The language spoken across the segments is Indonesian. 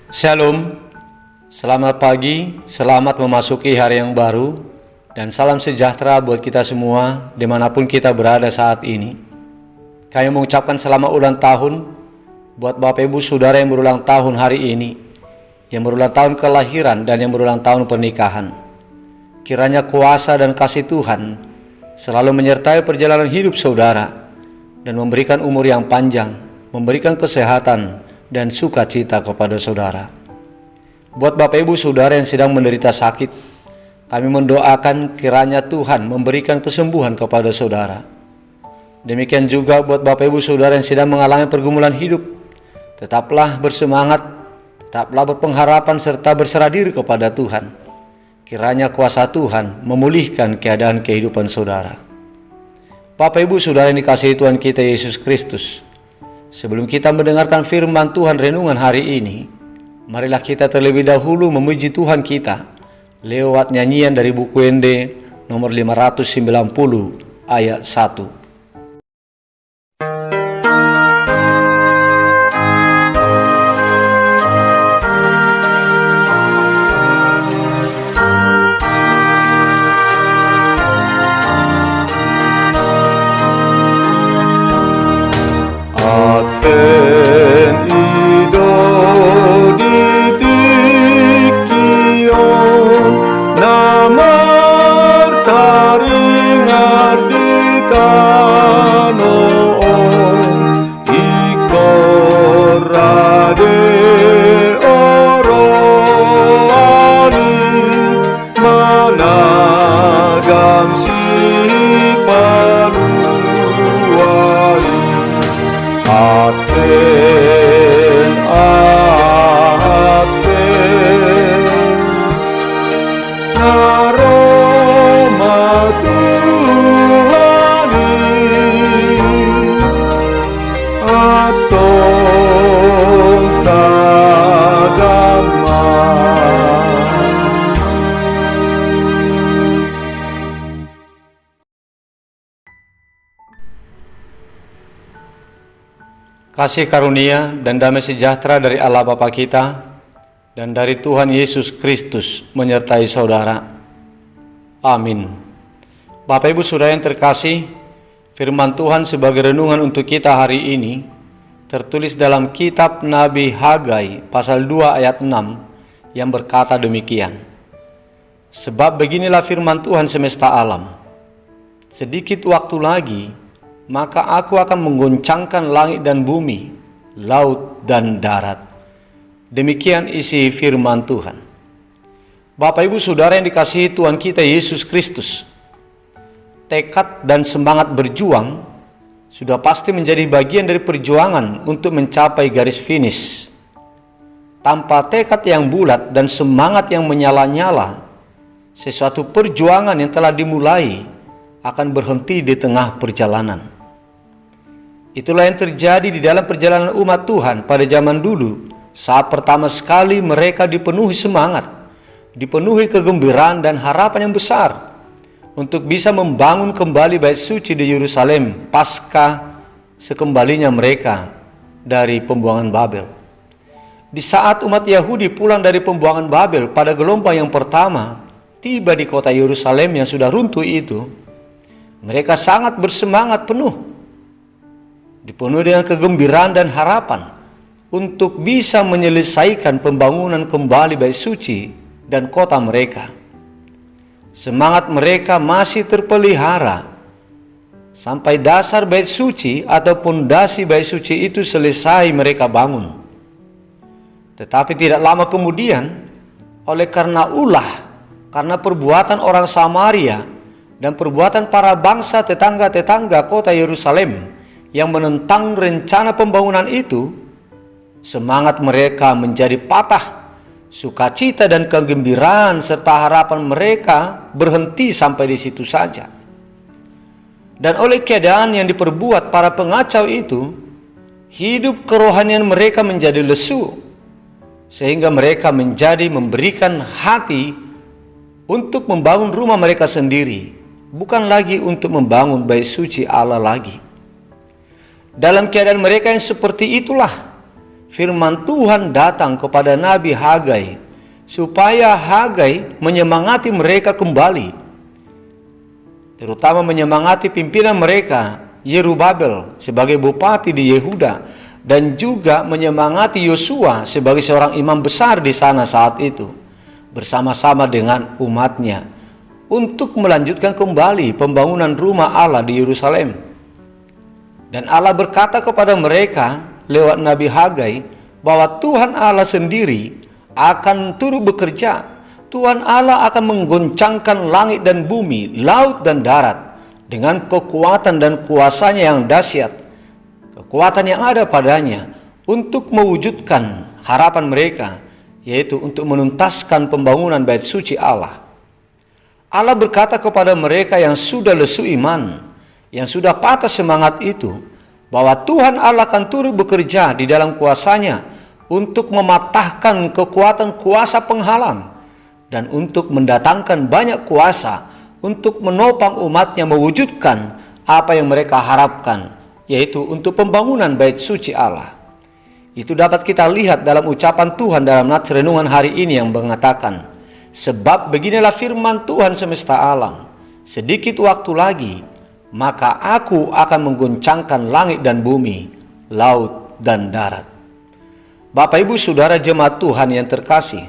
Shalom, selamat pagi, selamat memasuki hari yang baru, dan salam sejahtera buat kita semua dimanapun kita berada saat ini. Kami mengucapkan selamat ulang tahun buat Bapak Ibu Saudara yang berulang tahun hari ini, yang berulang tahun kelahiran dan yang berulang tahun pernikahan. Kiranya kuasa dan kasih Tuhan selalu menyertai perjalanan hidup saudara dan memberikan umur yang panjang, memberikan kesehatan dan sukacita kepada saudara. Buat Bapak Ibu Saudara yang sedang menderita sakit, kami mendoakan kiranya Tuhan memberikan kesembuhan kepada saudara. Demikian juga buat Bapak Ibu Saudara yang sedang mengalami pergumulan hidup, tetaplah bersemangat, tetaplah berpengharapan serta berserah diri kepada Tuhan. Kiranya kuasa Tuhan memulihkan keadaan kehidupan saudara. Bapak Ibu Saudara yang dikasihi Tuhan kita Yesus Kristus, sebelum kita mendengarkan firman Tuhan renungan hari ini, marilah kita terlebih dahulu memuji Tuhan kita lewat nyanyian dari buku Ende nomor 590 ayat 1. Advent ido ditikion namar saring arditanon ikorade orani managam si paluai Advent, Advent, aroma Tuhani, atong tadamai. Kasih karunia dan damai sejahtera dari Allah Bapa kita dan dari Tuhan Yesus Kristus menyertai saudara. Amin. Bapak Ibu Saudara yang terkasih, firman Tuhan sebagai renungan untuk kita hari ini tertulis dalam kitab Nabi Hagai pasal 2 ayat 6 yang berkata demikian. Sebab beginilah firman Tuhan semesta alam. Sedikit waktu lagi maka aku akan menggoncangkan langit dan bumi, laut dan darat. Demikian isi firman Tuhan. Bapak Ibu Saudara yang dikasihi Tuhan kita Yesus Kristus, tekad dan semangat berjuang sudah pasti menjadi bagian dari perjuangan untuk mencapai garis finish. Tanpa tekad yang bulat dan semangat yang menyala-nyala, sesuatu perjuangan yang telah dimulai akan berhenti di tengah perjalanan. Itulah yang terjadi di dalam perjalanan umat Tuhan pada zaman dulu, saat pertama sekali mereka dipenuhi semangat, dipenuhi kegembiraan dan harapan yang besar untuk bisa membangun kembali bait suci di Yerusalem pasca sekembalinya mereka dari pembuangan Babel. Di saat umat Yahudi pulang dari pembuangan Babel pada gelombang yang pertama, tiba di kota Yerusalem yang sudah runtuh itu, mereka sangat bersemangat penuh, dipenuhi dengan kegembiraan dan harapan untuk bisa menyelesaikan pembangunan kembali bait suci dan kota mereka. Semangat mereka masih terpelihara sampai dasar bait suci atau pondasi bait suci itu selesai mereka bangun. Tetapi tidak lama kemudian, oleh karena karena perbuatan orang Samaria dan perbuatan para bangsa tetangga-tetangga kota Yerusalem yang menentang rencana pembangunan itu, semangat mereka menjadi patah, sukacita dan kegembiraan serta harapan mereka berhenti sampai di situ saja. Dan oleh keadaan yang diperbuat para pengacau itu, hidup kerohanian mereka menjadi lesu, sehingga mereka memberikan hati untuk membangun rumah mereka sendiri, bukan lagi untuk membangun bait suci Allah lagi. Dalam keadaan mereka yang seperti itulah, firman Tuhan datang kepada Nabi Hagai supaya Hagai menyemangati mereka kembali, terutama menyemangati pimpinan mereka Yerubabel sebagai bupati di Yehuda, dan juga menyemangati Yosua sebagai seorang imam besar di sana saat itu, bersama-sama dengan umatnya untuk melanjutkan kembali pembangunan rumah Allah di Yerusalem. Dan Allah berkata kepada mereka lewat Nabi Hagai bahwa Tuhan Allah sendiri akan turut bekerja. Tuhan Allah akan menggoncangkan langit dan bumi, laut dan darat dengan kekuatan dan kuasanya yang dahsyat, kekuatan yang ada padanya untuk mewujudkan harapan mereka, yaitu untuk menuntaskan pembangunan bait suci Allah. Allah berkata kepada mereka yang sudah lesu iman, yang sudah patah semangat itu, bahwa Tuhan Allah akan turut bekerja di dalam kuasanya untuk mematahkan kekuatan kuasa penghalang dan untuk mendatangkan banyak kuasa untuk menopang umatnya mewujudkan apa yang mereka harapkan, yaitu untuk pembangunan bait suci Allah. Itu dapat kita lihat dalam ucapan Tuhan dalam nats renungan hari ini yang mengatakan, sebab beginilah firman Tuhan semesta alam, sedikit waktu lagi, maka aku akan menggoncangkan langit dan bumi, laut dan darat. Bapak Ibu Saudara jemaat Tuhan yang terkasih,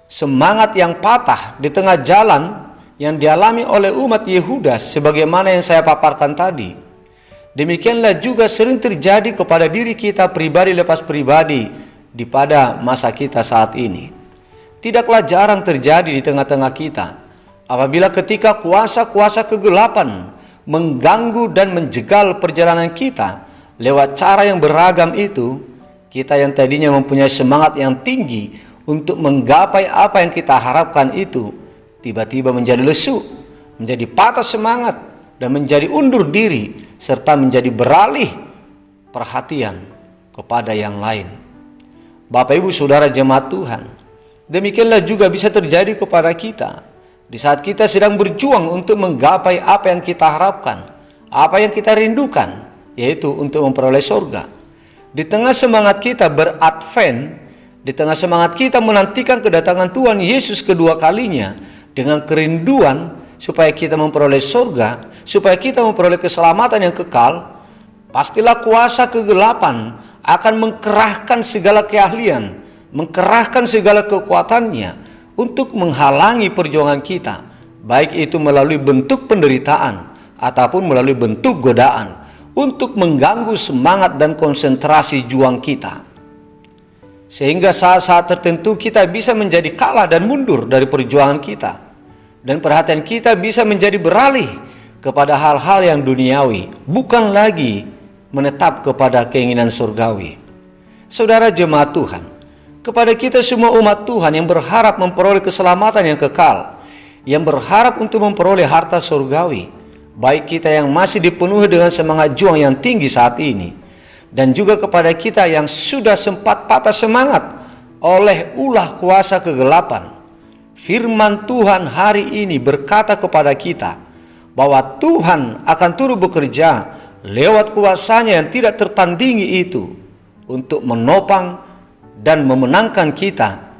semangat yang patah di tengah jalan yang dialami oleh umat Yehuda sebagaimana yang saya paparkan tadi, demikianlah juga sering terjadi kepada diri kita pribadi lepas pribadi di pada masa kita saat ini. Tidaklah jarang terjadi di tengah-tengah kita apabila ketika kuasa-kuasa kegelapan mengganggu dan menjegal perjalanan kita lewat cara yang beragam itu, kita yang tadinya mempunyai semangat yang tinggi untuk menggapai apa yang kita harapkan itu, tiba-tiba menjadi lesu, menjadi patah semangat, dan menjadi undur diri, serta menjadi beralih perhatian kepada yang lain. Bapak Ibu Saudara jemaat Tuhan, demikianlah juga bisa terjadi kepada kita di saat kita sedang berjuang untuk menggapai apa yang kita harapkan, apa yang kita rindukan, yaitu untuk memperoleh surga. Di tengah semangat kita beradvent, di tengah semangat kita menantikan kedatangan Tuhan Yesus kedua kalinya dengan kerinduan supaya kita memperoleh surga, supaya kita memperoleh keselamatan yang kekal, pastilah kuasa kegelapan akan mengkerahkan segala keahlian, mengkerahkan segala kekuatannya untuk menghalangi perjuangan kita, baik itu melalui bentuk penderitaan ataupun melalui bentuk godaan, untuk mengganggu semangat dan konsentrasi juang kita. Sehingga saat-saat tertentu kita bisa menjadi kalah dan mundur dari perjuangan kita, dan perhatian kita bisa menjadi beralih kepada hal-hal yang duniawi, bukan lagi menetap kepada keinginan surgawi. Saudara jemaat Tuhan, kepada kita semua umat Tuhan yang berharap memperoleh keselamatan yang kekal, yang berharap untuk memperoleh harta surgawi, baik kita yang masih dipenuhi dengan semangat juang yang tinggi saat ini, dan juga kepada kita yang sudah sempat patah semangat oleh ulah kuasa kegelapan, firman Tuhan hari ini berkata kepada kita bahwa Tuhan akan turut bekerja lewat kuasanya yang tidak tertandingi itu untuk menopang dan memenangkan kita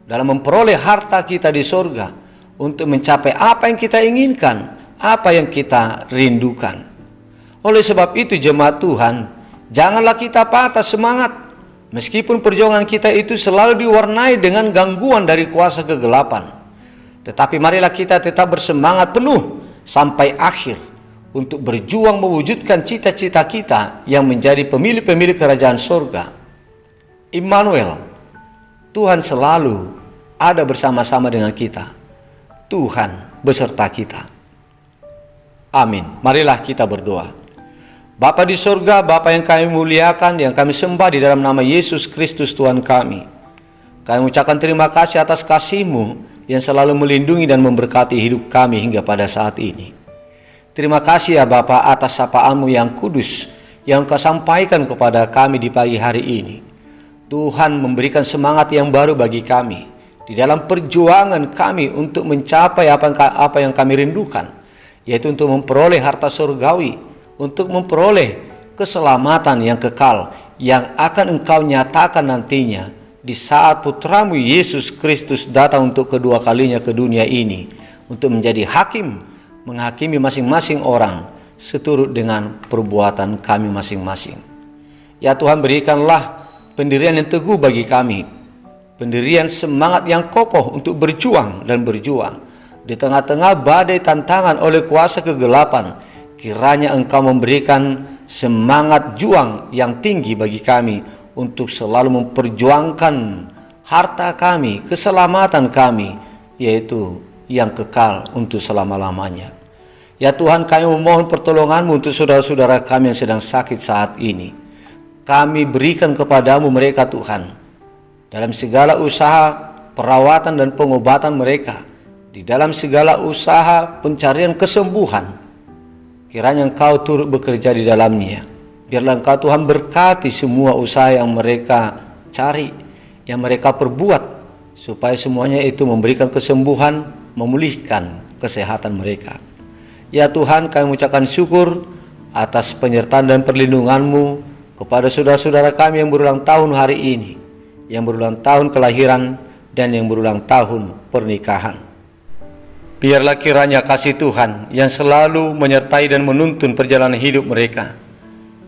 dalam memperoleh harta kita di surga, untuk mencapai apa yang kita inginkan, apa yang kita rindukan. Oleh sebab itu jemaat Tuhan, janganlah kita patah semangat, meskipun perjuangan kita itu selalu diwarnai dengan gangguan dari kuasa kegelapan. Tetapi marilah kita tetap bersemangat penuh sampai akhir untuk berjuang mewujudkan cita-cita kita yang menjadi pemilih-pemilih kerajaan surga. Immanuel, Tuhan selalu ada bersama-sama dengan kita. Tuhan beserta kita. Amin. Marilah kita berdoa. Bapa di surga, Bapa yang kami muliakan, yang kami sembah di dalam nama Yesus Kristus Tuhan kami, kami ucapkan terima kasih atas kasih-Mu yang selalu melindungi dan memberkati hidup kami hingga pada saat ini. Terima kasih ya Bapa atas sapaan-Mu yang kudus yang Kau sampaikan kepada kami di pagi hari ini. Tuhan memberikan semangat yang baru bagi kami di dalam perjuangan kami untuk mencapai apa yang kami rindukan, yaitu untuk memperoleh harta surgawi, untuk memperoleh keselamatan yang kekal yang akan Engkau nyatakan nantinya di saat Putramu Yesus Kristus datang untuk kedua kalinya ke dunia ini untuk menjadi hakim, menghakimi masing-masing orang seturut dengan perbuatan kami masing-masing. Ya Tuhan, berikanlah pendirian yang teguh bagi kami, pendirian semangat yang kokoh untuk berjuang dan berjuang di tengah-tengah badai tantangan oleh kuasa kegelapan. Kiranya Engkau memberikan semangat juang yang tinggi bagi kami untuk selalu memperjuangkan harta kami, keselamatan kami, yaitu yang kekal untuk selama-lamanya. Ya Tuhan, kami memohon pertolongan-Mu untuk saudara-saudara kami yang sedang sakit saat ini. Kami berikan kepadamu mereka Tuhan, dalam segala usaha perawatan dan pengobatan mereka, di dalam segala usaha pencarian kesembuhan. Kiranya Engkau turut bekerja di dalamnya. Biarlah Engkau Tuhan berkati semua usaha yang mereka cari, yang mereka perbuat, supaya semuanya itu memberikan kesembuhan, memulihkan kesehatan mereka. Ya Tuhan, kami mengucapkan syukur atas penyertaan dan perlindungan-Mu kepada saudara-saudara kami yang berulang tahun hari ini, yang berulang tahun kelahiran, dan yang berulang tahun pernikahan. Biarlah kiranya kasih Tuhan yang selalu menyertai dan menuntun perjalanan hidup mereka.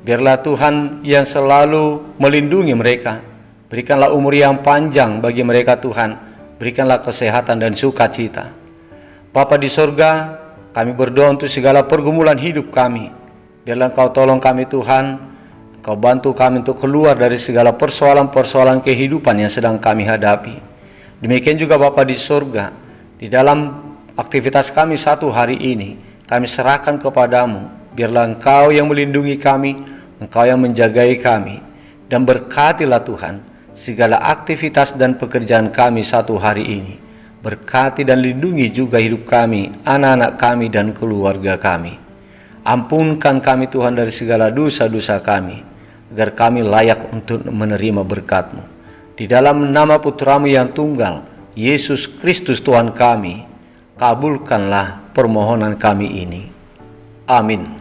Biarlah Tuhan yang selalu melindungi mereka. Berikanlah umur yang panjang bagi mereka Tuhan. Berikanlah kesehatan dan sukacita. Bapa di sorga, kami berdoa untuk segala pergumulan hidup kami. Biarlah Engkau tolong kami Tuhan. Engkau bantu kami untuk keluar dari segala persoalan-persoalan kehidupan yang sedang kami hadapi. Demikian juga Bapa di sorga, di dalam aktivitas kami satu hari ini, kami serahkan kepadamu. Biarlah Engkau yang melindungi kami, Engkau yang menjagai kami, dan berkatilah Tuhan segala aktivitas dan pekerjaan kami satu hari ini. Berkati dan lindungi juga hidup kami, anak-anak kami, dan keluarga kami. Ampunkan kami Tuhan dari segala dosa-dosa kami, agar kami layak untuk menerima berkat-Mu. Di dalam nama Putramu yang tunggal, Yesus Kristus Tuhan kami, kabulkanlah permohonan kami ini. Amin.